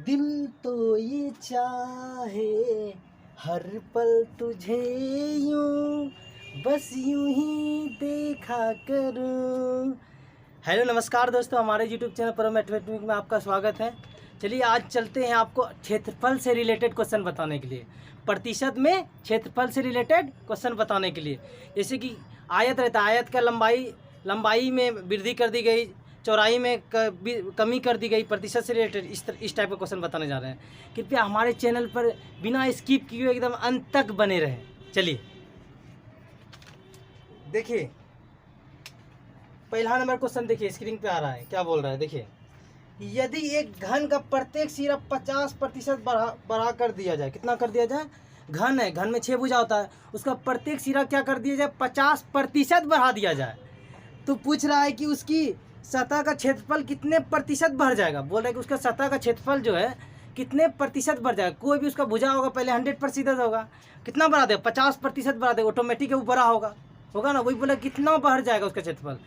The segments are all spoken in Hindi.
दिल तो ये चाहे हर पल तुझे यूं बस यूं ही देखा करूं। हेलो नमस्कार दोस्तों, हमारे YouTube चैनल परम मैथमेटिक्स में आपका स्वागत है। चलिए आज चलते हैं आपको क्षेत्रफल से रिलेटेड क्वेश्चन बताने के लिए, प्रतिशत में क्षेत्रफल से रिलेटेड क्वेश्चन बताने के लिए। जैसे कि आयत रहता है, आयत का लंबाई में वृद्धि कर दी गई, चौड़ाई में कमी कर दी गई, प्रतिशत से रिलेटेड इस टाइप का क्वेश्चन बताने जा रहे हैं। कृपया हमारे चैनल पर बिना स्किप किए एकदम अंत तक बने रहें। चलिए देखिए, पहला नंबर क्वेश्चन देखिए, स्क्रीन पे आ रहा है, क्या बोल रहा है देखिए। यदि एक घन का प्रत्येक सिरा 50% बढ़ा कर दिया जाए, कितना कर दिया जाए? घन है, घन में 6 भुजा होता है, उसका प्रत्येक सिरा क्या कर दिया जाए? 50% बढ़ा दिया जाए। तो पूछ रहा है कि उसकी सतह का क्षेत्रफल कितने प्रतिशत बढ़ जाएगा। बोल रहा है कि उसका सतह का क्षेत्रफल जो है कितने प्रतिशत बढ़ जाएगा। कोई भी उसका भुजा होगा पहले 100% होगा, कितना बढ़ा दे? 50% बढ़ा दे, ऑटोमेटिक वो बड़ा होगा ना। वही बोला कितना बढ़ जाएगा उसका क्षेत्रफल।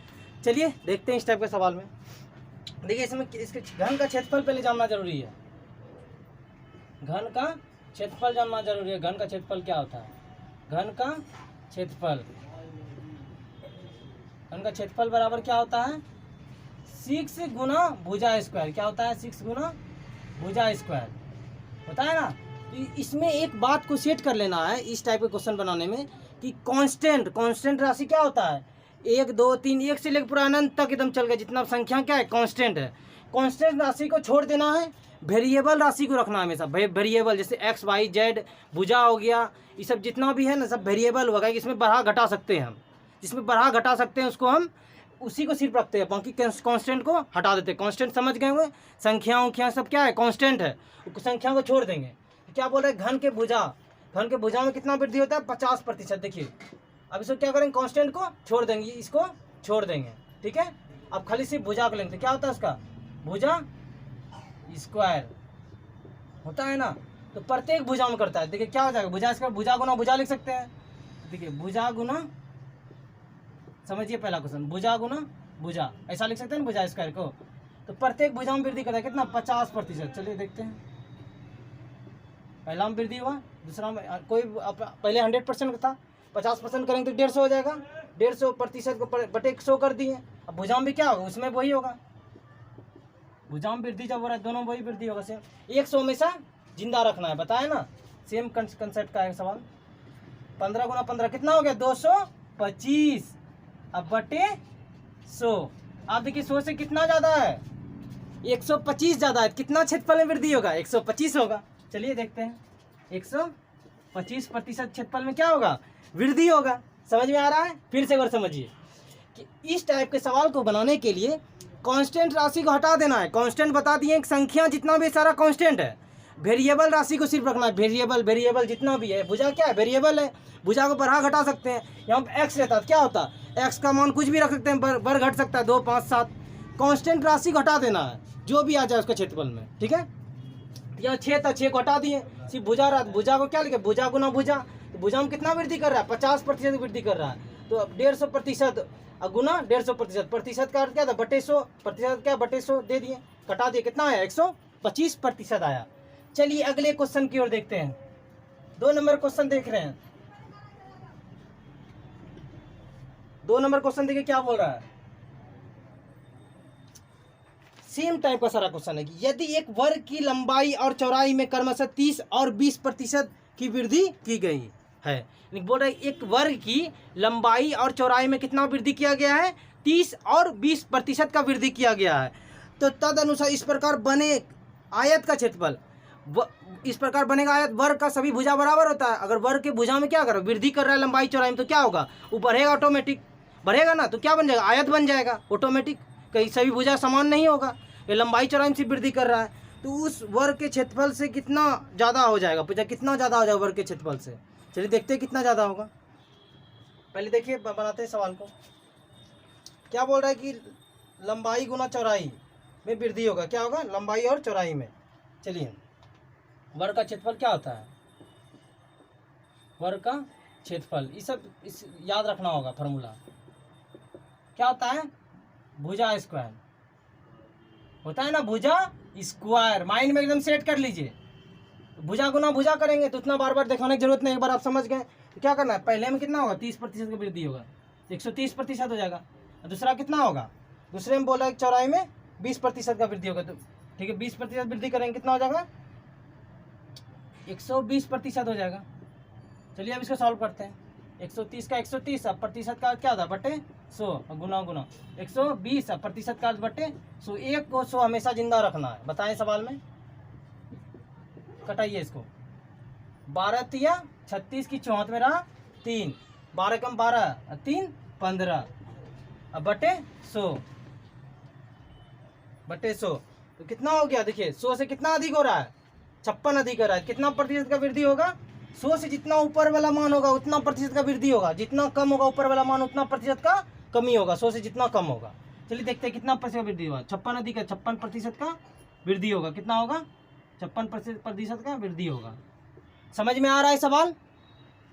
चलिए देखते हैं इस टाइप के सवाल में। देखिए इसमें इसके घन का क्षेत्रफल पहले जानना जरूरी है। घन का क्षेत्रफल जानना जरूरी है। घन का क्षेत्रफल क्या होता है? घन का क्षेत्रफल, घन का क्षेत्रफल बराबर क्या होता है? 6 गुना भुजा स्क्वायर। क्या होता है? 6 गुना भुजा स्क्वायर होता है ना। तो इसमें एक बात को सेट कर लेना है इस टाइप के क्वेश्चन बनाने में कि कांस्टेंट राशि क्या होता है? 1 2 3 1 से लेकर पूरा अनंत तक एकदम चल गया, जितना संख्या क्या है कांस्टेंट है। कांस्टेंट राशि को छोड़ देना है, वेरिएबल राशि को रखना है हमेशा। वेरिएबल जैसे x y z भुजा हो गया, ये सब जितना भी है ना सब वेरिएबल होगा। इसमें बढ़ा घटा सकते हैं हम, जिसमें बढ़ा घटा सकते हैं उसको हम उसी को सिर्फ रखते हैं, बाकी कांस्टेंट को हटा देते हैं। कांस्टेंट समझ गए हुए, संख्या सब क्या है? कांस्टेंट है, संख्या को छोड़ देंगे। तो क्या बोल रहे हैं? घन के भुजा में कितना वृद्धि होता है? 50%। देखिए अब इसको क्या करेंगे? कांस्टेंट को छोड़ देंगे, इसको छोड़ देंगे, ठीक है। अब खाली सिर्फ भुजा को लेंगे, तो क्या होता है उसका? भुजा स्क्वायर होता है ना। तो प्रत्येक भुजा में करता है। देखिए क्या हो जाएगा? भुजा स्क्वायर, भुजा गुना भुजा लिख सकते हैं। देखिए भुजा गुना, समझिए पहला क्वेश्चन, भुजा गुना भुजा ऐसा लिख सकते हैं ना भुजा स्क्वायर को। तो प्रत्येक भुजा में वृद्धि करता है कितना? 50%। चलिए देखते हैं, पहला में वृद्धि हुआ, दूसरा में कोई पहले 100% था, 50% करेंगे तो 150 हो जाएगा। 150% को बटे 100 कर दिए। अब भुजा में भी क्या होगा? उसमें वही होगा। भुजा में वृद्धि जब हो रहा है दोनों वही वृद्धि होगा। सेम 100 हमेशा जिंदा रखना है, बताया ना। सेम कंसेप्ट का है सवाल। 15 गुना 15 कितना हो गया? 225। अब बटे 100। आप देखिए 100 से कितना ज्यादा है? 125 ज्यादा है। कितना क्षेत्रफल में वृद्धि होगा? 125 होगा। चलिए देखते हैं, 125% क्षेत्रफल में क्या होगा? वृद्धि होगा। समझ में आ रहा है? फिर से एक बार समझिए कि इस टाइप के सवाल को बनाने के लिए कांस्टेंट राशि को हटा देना है। कांस्टेंट बता दिए एक संख्या जितना भी सारा कांस्टेंट है। वेरिएबल राशि को सिर्फ रखना है। वेरिएबल जितना भी है। भुजा क्या है? वेरिएबल है, भुजा को बढ़ा घटा सकते हैं। यहाँ पे एक्स रहता है, क्या होता है? एक्स का मान कुछ भी रख सकते हैं, बढ़ घट सकता है, 2 5 7। कांस्टेंट राशि को हटा देना है, जो भी आ जाए उसका क्षेत्रफल में, ठीक है। यहाँ 6 था, 6 को हटा दिए, सिर्फ भुजा रहा। भुजा को क्या लिखे? भुजा गुना भुजा। तो भुजा में कितना वृद्धि कर रहा है? 50% वृद्धि कर रहा है। तो अब 150% गुना 150%। प्रतिशत का अर्थ क्या था? बटे 100। प्रतिशत क्या? बटे 100 दे दिए, कटा दिए, कितना आया? 125% आया। चलिए अगले क्वेश्चन की ओर देखते हैं। 2 नंबर क्वेश्चन देख रहे हैं। 2 नंबर क्वेश्चन देखिए क्या बोल रहा है। सेम टाइप का सारा क्वेश्चन है कि यदि एक वर्ग की लंबाई और चौड़ाई में क्रमशः 30 और 20% की वृद्धि की गई है। बोल रहा है एक वर्ग की लंबाई और चौड़ाई में कितना वृद्धि किया गया है? 30 और 20% का वृद्धि किया गया है। तो तद अनुसार इस प्रकार बने आयत का क्षेत्रफल, इस प्रकार बनेगा आयत। वर्ग का सभी भुजा बराबर होता है। अगर वर्ग के भुजा में क्या कर रहा है? वृद्धि कर रहा है लंबाई चौड़ाई में, तो क्या होगा? वो बढ़ेगा, ऑटोमेटिक बढ़ेगा ना। तो क्या बन जाएगा? आयत बन जाएगा ऑटोमेटिक। कहीं सभी भुजा समान नहीं होगा, ये लंबाई चौड़ाई में से वृद्धि कर रहा है। तो उस वर्ग के क्षेत्रफल से कितना ज़्यादा हो जाएगा? पूछा कितना ज़्यादा हो जाएगा वर्ग के क्षेत्रफल से। चलिए देखते हैं कितना ज़्यादा होगा। पहले देखिए बनाते हैं सवाल को। क्या बोल रहा है कि लंबाई गुना चौड़ाई में वृद्धि होगा। क्या होगा? लंबाई और चौड़ाई में। चलिए वर्ग का क्षेत्रफल क्या होता है? वर्ग का क्षेत्रफल, ये सब इस याद रखना होगा फॉर्मूला। क्या होता है? भुजा स्क्वायर होता है ना, भुजा स्क्वायर। माइंड में एकदम सेट कर लीजिए। भुजा गुना भुजा करेंगे तो उतना बार बार दिखाने की जरूरत नहीं, एक बार आप समझ गए। तो क्या करना है, पहले में कितना होगा 30% का वृद्धि होगा, 130% हो जाएगा। दूसरा कितना होगा, दूसरे में बोला चौराहे में 20% का वृद्धि होगा, तो ठीक है 20% वृद्धि करेंगे कितना हो जाएगा, 120% हो जाएगा। चलिए अब इसको सॉल्व करते हैं। 130 का 130, अब प्रतिशत का क्या होता है बटे 100, गुना गुना 120, अब प्रतिशत का बटे 100। एक को 100 हमेशा जिंदा रखना है। बताएं सवाल में, कटाइए इसको। 12 तिया 36 की 34 में रहा 3, 12 कम 12, 3 15, अब बटे 100, बटे 100 तो कितना हो गया, देखिए 100 से कितना अधिक हो रहा है, 56 अधिक हो रहा है। कितना प्रतिशत का वृद्धि होगा, 100 से जितना ऊपर वाला मान होगा उतना प्रतिशत का वृद्धि होगा, जितना कम होगा ऊपर वाला मान उतना प्रतिशत का कमी होगा, 100 से जितना कम होगा। चलिए देखते हैं कितना प्रतिशत वृद्धि होगा, 56 अधिक है, 56% का वृद्धि होगा। कितना होगा, 56% का वृद्धि होगा। समझ में आ रहा है सवाल।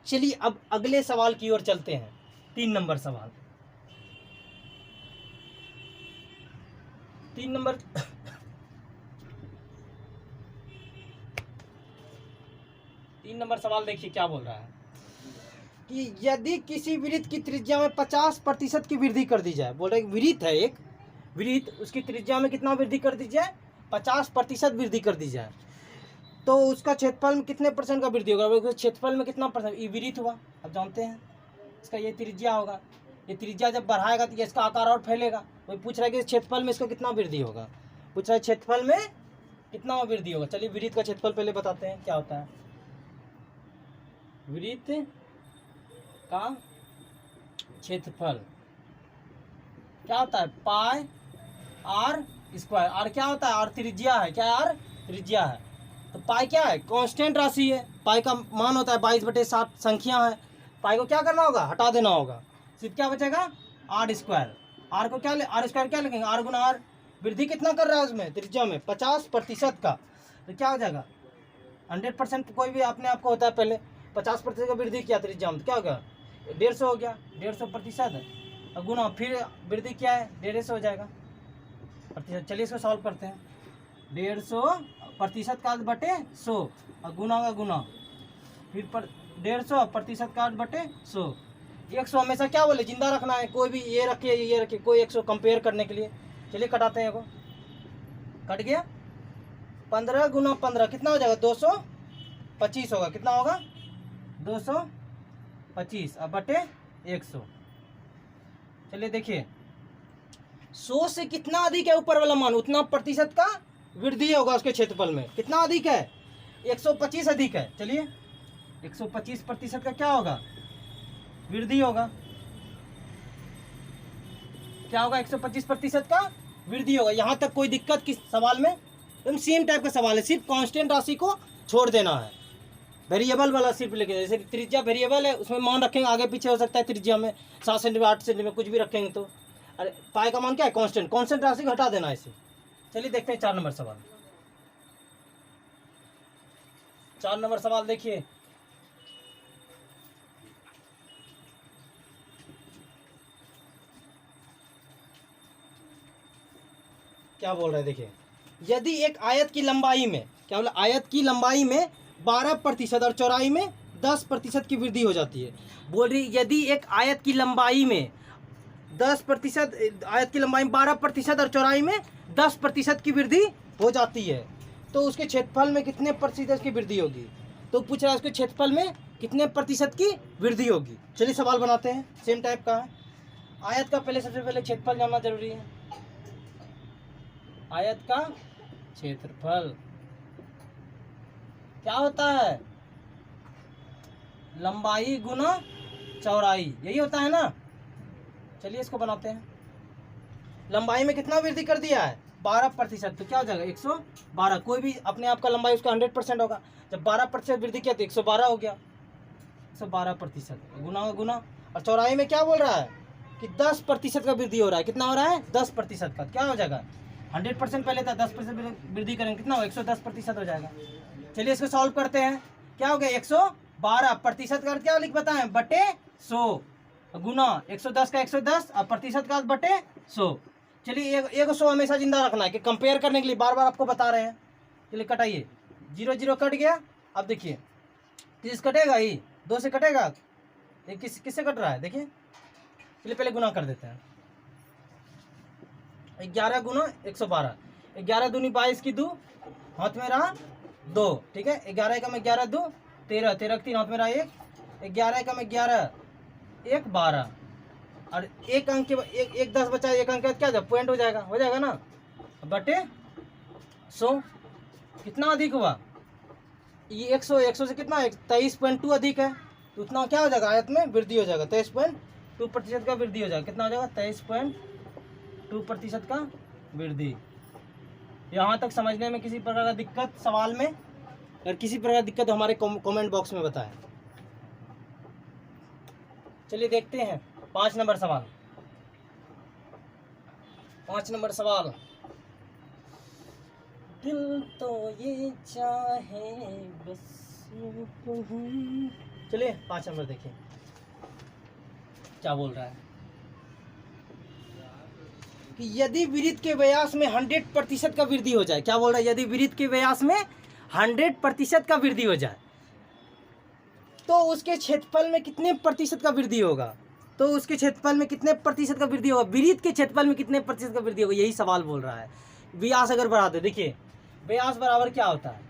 चलिए अब अगले सवाल की ओर चलते हैं, 3 नंबर सवाल। 3 नंबर तीन नंबर सवाल देखिए क्या बोल रहा है कि यदि किसी वृत्त की त्रिज्या में 50% की वृद्धि कर दी जाए। बोल रहे वृत्त है एक वृत्त, उसकी त्रिज्या में कितना वृद्धि कर दी जाए, 50% वृद्धि कर दी जाए, तो उसका क्षेत्रफल में कितने % का वृद्धि होगा। क्षेत्रफल में कितना %, ये वृत्त हुआ, अब जानते हैं इसका ये त्रिज्या होगा। ये त्रिज्या जब बढ़ाएगा तो इसका आकार और फैलेगा। वही पूछ रहा है कि क्षेत्रफल में इसका कितना वृद्धि होगा, पूछ रहा है क्षेत्रफल में कितना वृद्धि होगा। चलिए वृत्त का क्षेत्रफल पहले बताते हैं क्या होता है। वृत्त का क्षेत्रफल क्या होता है, पाई आर स्क्वायर। आर क्या होता है, आर त्रिज्या है, क्या आर त्रिज्या है। तो पाई क्या है, कांस्टेंट राशि है। पाई का मान होता है 22/7 संख्या है। पाई को क्या करना होगा, हटा देना होगा, सिर्फ क्या बचेगा आर स्क्वायर। आर को क्या आर स्क्वायर क्या लिखेंगे, आर गुना आर। वृद्धि कितना कर रहा है उसमें त्रिज्या में 50% का, तो क्या हो जाएगा 100%। कोई भी अपने आप को होता है, पहले 50% का वृद्धि किया त्रिज्या में तो क्या होगा 150 हो गया, 150% और गुना फिर वृद्धि क्या है 150 हो जाएगा प्रतिशत। चलिए इसको सॉल्व करते हैं। 150% का बटे 100 और गुना का गुना फिर 150% का बटे 100। 100 हमेशा क्या बोले जिंदा रखना है, कोई भी ये रखे कोई 100 कंपेयर करने के लिए। चलिए कटाते हैं, को कट गया। 15 गुना 15 कितना हो जाएगा 225 होगा। कितना होगा 225 अब बटे 100। चलिए देखिए 100 से कितना अधिक है ऊपर वाला मान उतना प्रतिशत का वृद्धि होगा उसके क्षेत्रफल में। कितना अधिक है 125 अधिक है। चलिए 125% का क्या होगा वृद्धि होगा, क्या होगा 125% का वृद्धि होगा। यहाँ तक कोई दिक्कत किस सवाल में, एकदम सेम टाइप का सवाल है, सिर्फ कांस्टेंट राशि को छोड़ देना है, वेरिएबल वाला सिर्फ लेके। जैसे त्रिज्या वेरिएबल है उसमें मान रखेंगे, आगे पीछे हो सकता है त्रिज्या में 7 सेंटीमीटर 8 सेंटीमीटर कुछ भी रखेंगे तो। अरे पाई का मान क्या है कांस्टेंट, कांस्टेंट राशि को हटा देना है इसे। चलिए देखते हैं 4 नंबर सवाल। 4 नंबर सवाल देखिए क्या बोल रहे हैं। देखिए यदि एक आयत की लंबाई में, क्या बोला, आयत की लंबाई में 12% और चौड़ाई में 10% की वृद्धि हो जाती है। बोल रही यदि एक आयत की लंबाई में 10%, आयत की लंबाई में 12% और चौड़ाई में 10% की वृद्धि हो जाती है तो उसके क्षेत्रफल में कितने प्रतिशत की वृद्धि होगी। तो पूछ रहा है उसके क्षेत्रफल में कितने प्रतिशत की वृद्धि होगी। चलिए सवाल बनाते हैं, सेम टाइप का है। आयत का पहले सबसे पहले क्षेत्रफल जानना जरूरी है। आयत का क्षेत्रफल क्या होता है, लंबाई गुना चौड़ाई, यही होता है ना। चलिए इसको बनाते हैं। लंबाई में कितना वृद्धि कर दिया है 12%, तो क्या हो जाएगा 112। कोई भी अपने आप का लंबाई उसका 100% होगा, जब 12% वृद्धि किया तो 112 हो गया, 112% गुना गुना। और चौड़ाई में क्या बोल रहा है कि 10% का वृद्धि हो रहा है। कितना हो रहा है 10% का, क्या हो जाएगा 100% पहले था, 10% वृद्धि करेंगे कितना हो 110% हो जाएगा। चलिए इसको सॉल्व करते हैं। क्या हो गया 112% का क्या लिख बताएं बटे 100 गुना 110 का 110 और प्रतिशत का बटे 100। चलिए एक सौ हमेशा जिंदा रखना है कि कंपेयर करने के लिए बार बार आपको बता रहे हैं। चलिए कटाइए, 0 0 कट गया। अब देखिए 30 कटेगा ही, 2 से कटेगा, ये किससे कट रहा है देखिए। चलिए पहले गुना कर देते हैं। 11 गुना 112, 11 दूनी 22 की 2, हाथ में रहा 2, ठीक है। 11 का में 11 2 13, 13 3 हाथ में रहा 1, 11 का में 11 1 12, और एक अंक के एक 10 बचा, एक अंक क्या जाए पॉइंट हो जाएगा ना, बटे 100। कितना अधिक हुआ ये 100 से कितना 23.2 अधिक है, तो उतना क्या हो जाएगा, आयत में वृद्धि हो जाएगा, 23.2% का वृद्धि हो जाएगा। कितना हो जाएगा 23.2% का वृद्धि। यहाँ तक समझने में किसी प्रकार का दिक्कत सवाल में, अगर किसी प्रकार की दिक्कत हमारे कमेंट बॉक्स में बताएं। चलिए देखते हैं 5 नंबर सवाल। 5 नंबर सवाल, दिल तो ये चाहे बस। चलिए 5 नंबर देखिए क्या बोल रहा है कि यदि वृत्त के व्यास में 100% का वृद्धि हो जाए। क्या बोल रहा है, यदि वृत्त के व्यास में 100% का वृद्धि हो जाए तो उसके क्षेत्रफल में कितने प्रतिशत का वृद्धि होगा, तो उसके क्षेत्रफल में कितने प्रतिशत का वृद्धि होगा, वृत्त के क्षेत्रफल में कितने प्रतिशत का वृद्धि होगा, यही सवाल बोल रहा है। व्यास अगर बढ़ा दे, देखिए व्यास बराबर क्या होता है,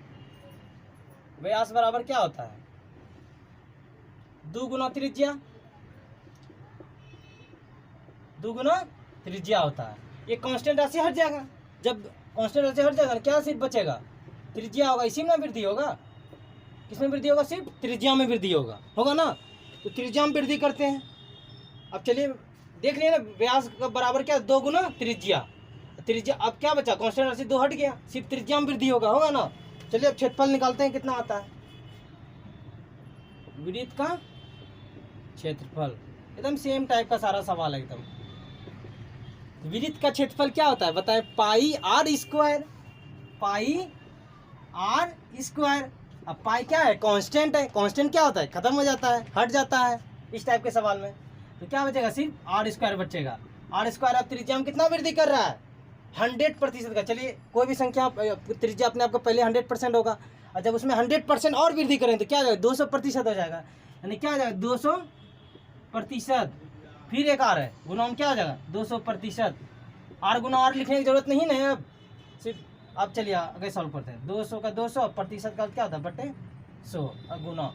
व्यास बराबर क्या होता है 2 गुना त्रिज्या, 2 गुना त्रिज्या होता है। ये कांस्टेंट राशि हट जाएगा, जब कांस्टेंट राशि हट जाएगा क्या सिर्फ बचेगा, त्रिज्या होगा, इसी में वृद्धि होगा। किसमें वृद्धि होगा, सिर्फ त्रिज्या में वृद्धि होगा ना, तो त्रिज्या में वृद्धि करते हैं। अब चलिए देख लिया ना, व्यास का बराबर क्या 2 गुना त्रिज्या, त्रिज्या अब क्या बचा, कांस्टेंट राशि 2 हट गया, सिर्फ त्रिज्या में वृद्धि होगा ना। चलिए अब क्षेत्रफल निकालते हैं कितना आता है, वृत्त का क्षेत्रफल, एकदम सेम टाइप का सारा सवाल है एकदम। वृत्त का क्षेत्रफल क्या होता है बताए, pi r square, pi r square. अब पाई क्या है, कांस्टेंट है, कांस्टेंट क्या होता है, खत्म हो जाता है, हट जाता है इस टाइप के सवाल में, तो क्या बचेगा, सिर्फ आर स्क्वायर बचेगा। आर स्क्वायर अब त्रिज्या में कितना वृद्धि कर रहा है 100% का। चलिए कोई भी संख्या त्रिज्या अपने आप को पहले 100% होगा, और जब उसमें 100% और वृद्धि करें तो क्या हो जाएगा 200% हो जाएगा, यानी क्या हो जाएगा 200%। फिर एक आर है, गुना में क्या हो जाएगा 200%। आर गुना आर लिखने की जरूरत नहीं है अब, सिर्फ अब चलिए आगे सॉल्व करते हैं। 200 का 200 प्रतिशत का क्या होता है बटे 100, और गुना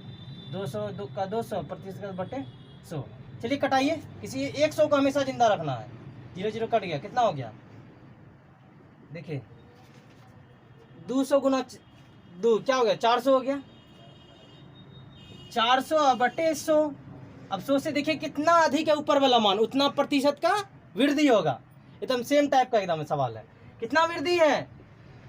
200 का 200 प्रतिशत का बटे 100। चलिए कटाइए, किसी 100 को हमेशा जिंदा रखना है। 0 0 कट गया, कितना हो गया देखिए 200 गुना 2 क्या हो गया 400 हो गया, 400 बटे 100। अब 100 से देखिए कितना अधिक है ऊपर वाला मान, उतना प्रतिशत का वृद्धि होगा। एकदम सेम टाइप का एकदम सवाल है, कितना वृद्धि है,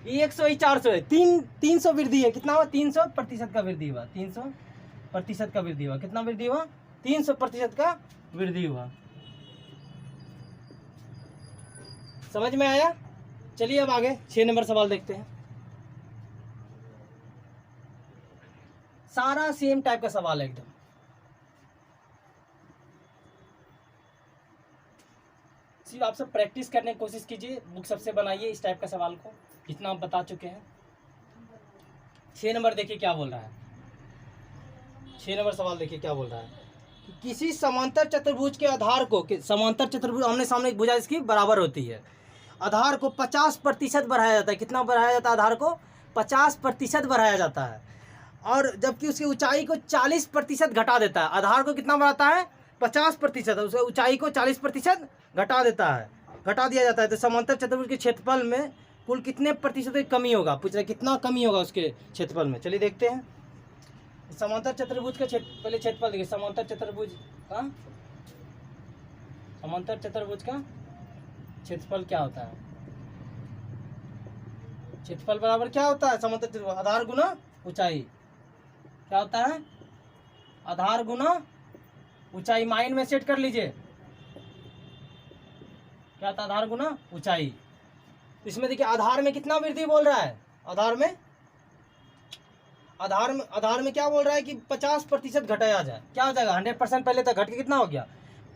ये 100 ही 400 है, 300 वृद्धि है। कितना हुआ 300% का वृद्धि हुआ, 300% का वृद्धि हुआ। कितना वृद्धि हुआ 300% का वृद्धि हुआ। समझ में आया। चलिए अब आगे 6 नंबर सवाल देखते हैं। सारा सेम टाइप का सवाल है एकदम। सिर्फ आप सब प्रैक्टिस करने की कोशिश कीजिए, बुक सबसे बनाइए इस टाइप का सवाल को, जितना आप बता चुके हैं। 6 नंबर देखिए क्या बोल रहा है, 6 नंबर सवाल देखिए क्या बोल रहा है कि किसी समांतर चतुर्भुज के आधार को, समांतर चतुर्भुज आमने सामने एक भुजा इसकी बराबर होती है, आधार को 50% बढ़ाया जाता है। कितना बढ़ाया जाता है, आधार को 50% बढ़ाया जाता है, और जबकि उसकी ऊंचाई को 40% घटा देता है। आधार को कितना बढ़ाता है 50%, उसकी ऊंचाई को 40% घटा देता है, घटा दिया जाता है। तो समांतर चतुर्भुज के क्षेत्रफल में कुल कितने प्रतिशत की कमी होगा, पूछ रहे कितना कमी होगा उसके क्षेत्रफल में। चलिए देखते हैं समांतर चतुर्भुज का पहले क्षेत्रफल देखिए। समांतर चतुर्भुज का, समांतर चतुर्भुज का क्षेत्रफल क्या होता है, क्षेत्रफल बराबर क्या होता है समांतर चतुर्भुज, आधार गुना ऊंचाई। क्या होता है आधार गुना ऊंचाई, माइंड में सेट कर लीजिए। क्या होता है आधार गुना ऊंचाई। इसमें देखिए आधार में कितना वृद्धि बोल रहा है, आधार में क्या बोल रहा है कि 50% घटाया जाए। क्या हो जाएगा 100% पहले तक घट के कितना हो गया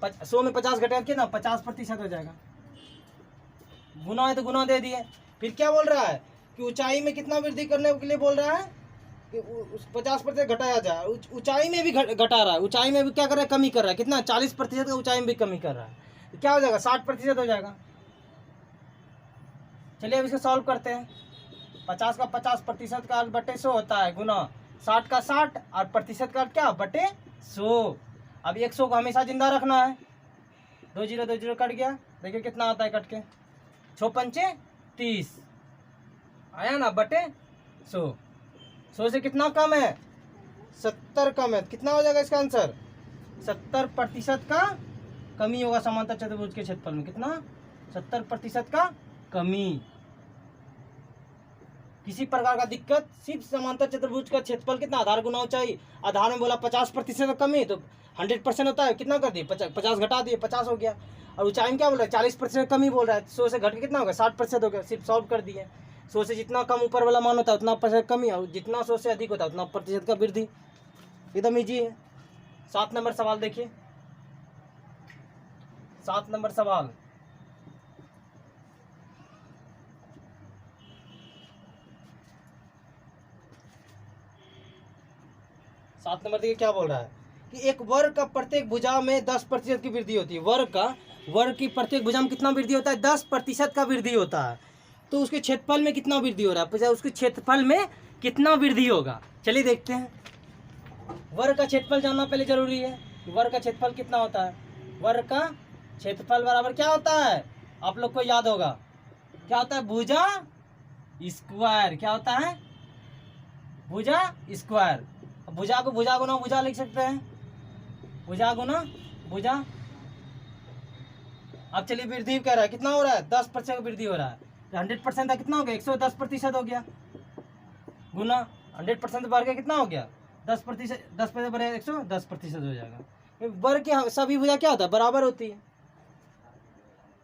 100 में 50 घटाया कितना 50% हो जाएगा। गुना है तो गुना दे दिए। फिर क्या बोल रहा है कि ऊंचाई में कितना वृद्धि करने के लिए बोल रहा है कि 50% घटाया जाए। ऊंचाई में भी घटा रहा है, ऊंचाई में भी क्या कर रहा है, कमी कर रहा है। कितना, 40% का ऊंचाई में भी कमी कर रहा है। तो क्या हो जाएगा, 60% हो जाएगा। चलिए अब इसको सॉल्व करते हैं। 50 का 50% का बटे 100 होता है, गुना 60 का 60 और प्रतिशत का क्या, बटे 100। अब 100 को हमेशा जिंदा रखना है। 2 0 2 0 कट गया, देखिए कितना आता है कट के, 6 पंचे 30 आया ना, बटे 100। 100 से कितना कम है, 70 कम है। कितना हो जाएगा इसका आंसर, 70% का कमी होगा समांतर चतुर्भुज के क्षेत्रफल में। कितना, 70% का कमी। किसी प्रकार का दिक्कत, सिर्फ समांतर चतुर्भुज का क्षेत्रफल कितना, आधार गुना ऊंचाई। आधार में बोला 50% कमी, तो 100% होता है, कितना कर दिए, 50 घटा दिए, 50 हो गया। और ऊंचाई में क्या बोल रहा है, 40% कमी बोल रहा है। 100 से घट के कितना होगा, 60% हो गया। सिर्फ सॉल्व कर दिए। 100 से जितना कम ऊपर वाला मान होता है उतना % कमी, और जितना 100 से अधिक होता है उतना प्रतिशत का वृद्धि। एकदम ईजी है। 7 नंबर सवाल देखिए, 7 नंबर सवाल। सात नंबर देखिए क्या बोल रहा है कि एक वर्ग का प्रत्येक भुजा में 10% की वृद्धि होती है। वर्ग की प्रत्येक भुजा में कितना वृद्धि होता है, 10% का वृद्धि होता है। तो उसके क्षेत्रफल में कितना वृद्धि हो रहा है, उसके क्षेत्रफल में कितना वृद्धि होगा। चलिए देखते हैं। वर्ग का क्षेत्रफल जानना पहले जरूरी है। वर्ग का क्षेत्रफल कितना होता है, वर्ग का क्षेत्रफल बराबर क्या होता है, आप लोग को याद होगा, क्या होता है, भुजा स्क्वायर। क्या होता है, भुजा स्क्वायर। भुजा को भुजा गुना भुजा लिख सकते हैं, भुजा गुना भुजा। अब चलिए वृद्धि कह रहा है, कितना हो रहा है, 10% वृद्धि हो रहा है। 100% था, कितना हो गया, 110% हो गया, गुना 100% बढ़ गया, कितना हो गया, 10%। 10% बढ़े 110% हो जाएगा। वर्ग की सभी भुजा क्या होता है, बराबर होती है।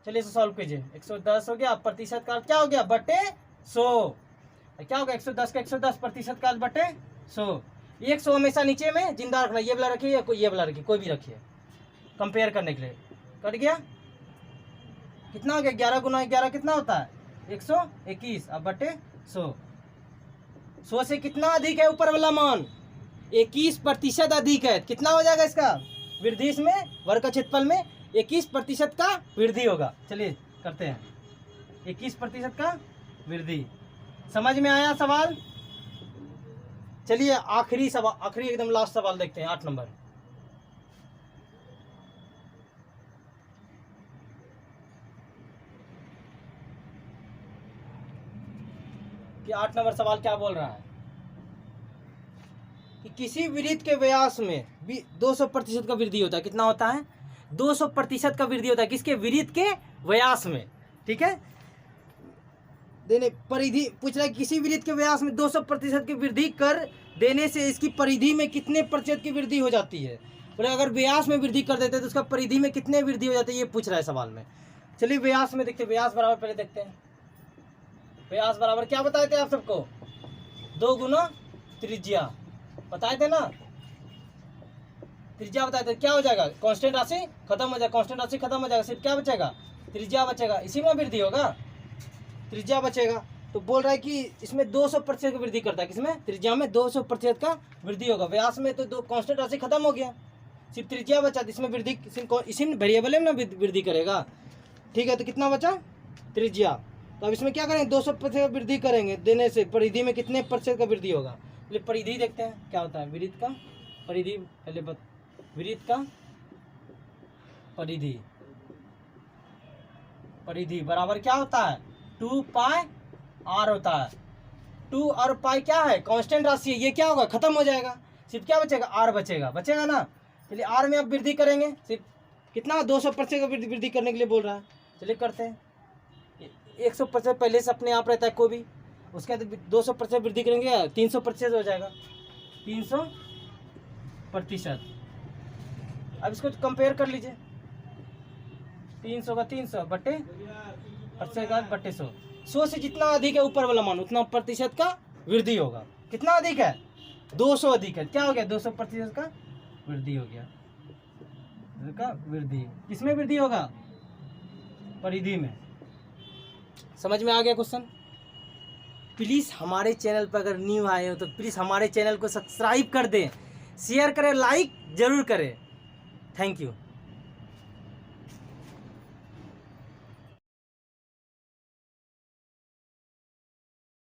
चलिए इसे सॉल्व कीजिए। 110 हो गया, प्रतिशत का क्या हो गया, बटे 100। क्या होगा, 110 का 110% का बटे 100। 100 हमेशा नीचे में जिंदा रखना, ये वाला रखिए या ये वाला रखिए, कोई भी रखिए कंपेयर करने के लिए। कट गया, कितना हो गया, 11 गुना 11 कितना होता है, 121। अब बटे 100। 100 से कितना अधिक है ऊपर वाला मान, 21% अधिक है। कितना हो जाएगा इसका वृद्धि, इसमें वर्ग का क्षेत्रफल में 21% का वृद्धि होगा। चलिए करते हैं, 21% का वृद्धि। समझ में आया सवाल। चलिए आखिरी सवाल, आखिरी एकदम लास्ट सवाल देखते हैं, 8 नंबर। कि 8 नंबर सवाल क्या बोल रहा है कि किसी वृत्त के व्यास में 200% का वृद्धि होता है। कितना होता है, 200% का वृद्धि होता है, किसके, वृत्त के व्यास में। ठीक है, देने परिधि पूछ रहा है, किसी वृत्त के व्यास में 200% की वृद्धि कर देने से इसकी परिधि में कितने प्रतिशत की वृद्धि हो जाती है। बोले अगर व्यास में वृद्धि कर देते हैं तो उसका परिधि में कितने वृद्धि हो जाती है, ये पूछ रहा है सवाल में। चलिए व्यास में देखते हैं, व्यास बराबर पहले देखते हैं। व्यास बराबर क्या बताए थे आप सबको, 2 गुना त्रिज्या बताए थे ना, त्रिज्या बताए थे। क्या हो जाएगा, कांस्टेंट राशि खत्म हो जाएगा, कांस्टेंट राशि खत्म हो जाएगा, सिर्फ क्या बचेगा, त्रिज्या बचेगा। इसी में वृद्धि होगा, त्रिज्या बचेगा। तो बोल रहा है कि इसमें 200% की वृद्धि करता है, किसमें, त्रिज्या में 200% का वृद्धि होगा। व्यास में तो 2 कांस्टेंट राशि खत्म हो गया, सिर्फ त्रिज्या बचा, इसमें वृद्धि इसी में वेरिएबल में ना वृद्धि करेगा। ठीक है, तो कितना बचा, त्रिज्या। तो अब इसमें क्या करेंगे, 200% वृद्धि करेंगे देने से परिधि में कितने % का वृद्धि होगा। चलिए परिधि देखते हैं क्या होता है, वृत्त का परिधि पहले वृत्त का परिधि, परिधि बराबर क्या होता है, 2 पाई r होता है। 2 और पाई क्या है, कांस्टेंट राशि है, ये क्या होगा, खत्म हो जाएगा, सिर्फ क्या बचेगा, r बचेगा ना। चलिए r में अब वृद्धि करेंगे, सिर्फ कितना, 200% का वृद्धि करने के लिए बोल रहा है। चलिए करते हैं, 100% पहले से अपने आप रहता है कोई भी, उसके बाद 200% वृद्धि करेंगे 300% हो जाएगा, 300%। अब इसको कंपेयर कर लीजिए, 300 का 300 बटे प्रतिशत का बटे 100। 100 से जितना अधिक है ऊपर वाला मान उतना प्रतिशत का वृद्धि होगा। कितना अधिक है, 200 अधिक है, क्या हो गया, 200% का वृद्धि हो गया। का वृद्धि किसमें वृद्धि होगा, परिधि में। समझ में आ गया क्वेश्चन? प्लीज़ हमारे चैनल पर अगर न्यू आए हो तो प्लीज़ हमारे चैनल को सब्सक्राइब कर दें, शेयर करें, लाइक ज़रूर करें। Thank you.